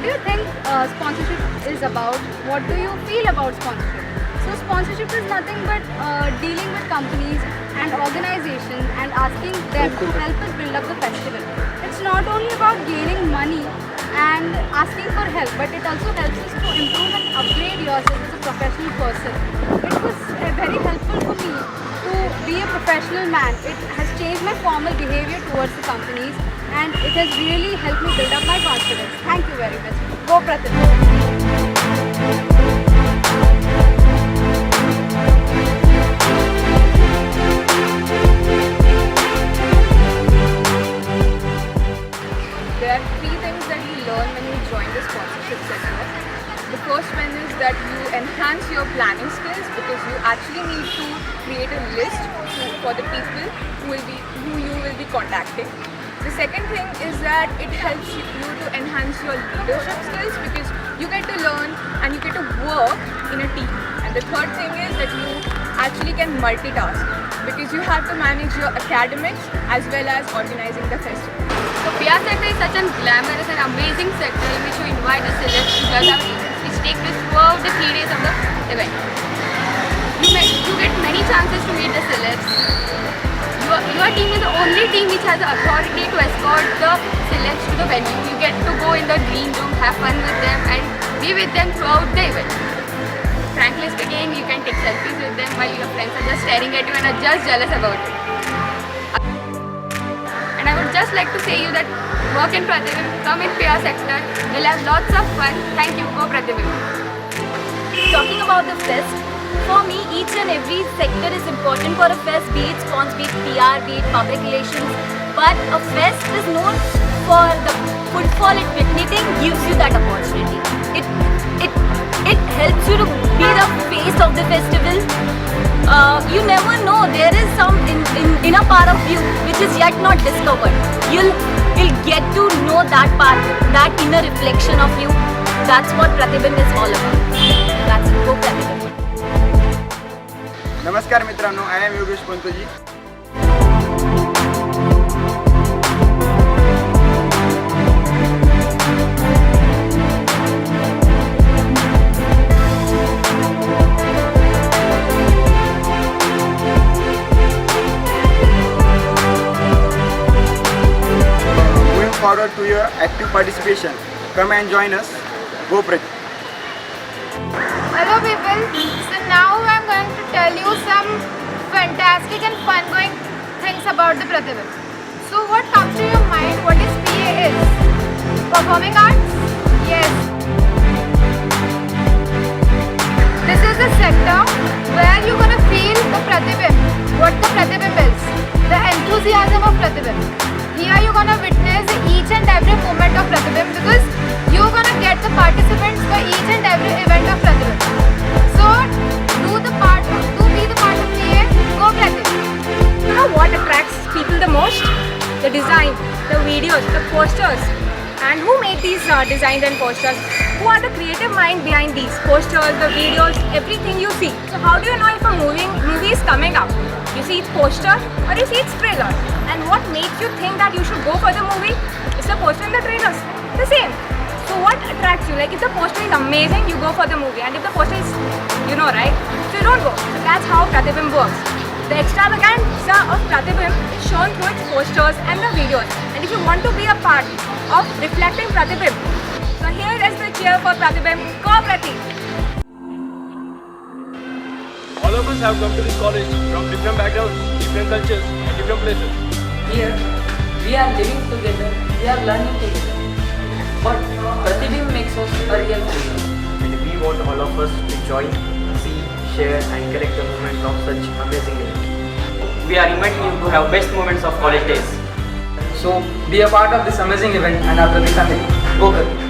do you think sponsorship is about? What do you feel about sponsorship? So sponsorship is nothing but dealing with companies and organizations and asking them to help us build up the festival. It's not only about gaining money and asking for help, but it also helps us to improve and upgrade yourself as a professional person. It was very helpful for me to be a professional man. It has changed my formal behavior towards the companies and it has really helped me build up my confidence. Thank you very much. Go Pratibha. There are three things that you learn when you join the sponsorship sector. The first one is that you enhance your planning skills because you actually need to create a list for the people who you will be contacting. The second thing is that it helps you to enhance your leadership skills because you get to learn and you get to work in a team. And the third thing is that you actually can multitask because you have to manage your academics as well as organizing the festival. So PR sector is such a glamorous and amazing sector in which you invite the celebs to judge our events, which take place throughout the 3 days of the event. You get many chances to meet the celebs. Your team is the only team which has the authority to escort the celebs to the venue. You get to go in the green room, have fun with them and be with them throughout the event. Frankly speaking, you can take selfies with them while your friends are just staring at you and are just jealous about it. And I would just like to say you that work in Pratibha, come in PR sector, we'll have lots of fun. Thank you, go Pratibha. Talking about the fest, for me each and every sector is important for a fest, be it spons, be it PR, be it public relations. But a fest is known for the footfall it witnessing gives you that opportunity. It helps you to be the face of the festival. You never know, there is some in a part of you which is yet not discovered. You'll get to know that part, that inner reflection of you. That's what Pratibha is all about. That's it. Go Pratibha. नमस्कार मित्रांनो, I am Yogesh Pantji. Moving forward to your active participation, come and join us. Go Pratibha. Hello people, so now I'm going to tell you some fantastic and fun-going things about the Pratibha. So what comes to your mind, what is PA is? Performing arts? Yes. This is the sector where you're going to feel the Pratibha, what the Pratibha is, the enthusiasm of Pratibha. Here you're going to witness each and every moment of Pratibha because you're going to get the participants for each and every event of Pratibha. So, be the part of PA, go Pratibha. You know what attracts people the most? The design, the videos, the posters. And who made these designs and posters? Who are the creative mind behind these posters, the videos, everything you see? So how do you know if a movie is coming out? You see its poster or you see its trailer. And what makes you think that you should go for the movie? It's the poster and the trailers. The same. So what attracts you? Like if the poster is amazing, you go for the movie. And if the poster is, right? So you don't go. So that's how Pratibha works. The extravaganza of Pratibha is shown through its posters and the videos. And if you want to be a part of reflecting Pratibha, so here is the cheer for Pratibha. Go Pratibha! All of us have come to this college from different backgrounds, different cultures, and different places. Here, we are living together, we are learning together. But Pratibha makes us a real family. And we want all of us to join, see, share and collect the moments of such amazing events. We are inviting you to have best moments of college days. So be a part of this amazing event and our Pratibha family. Go Pratibha.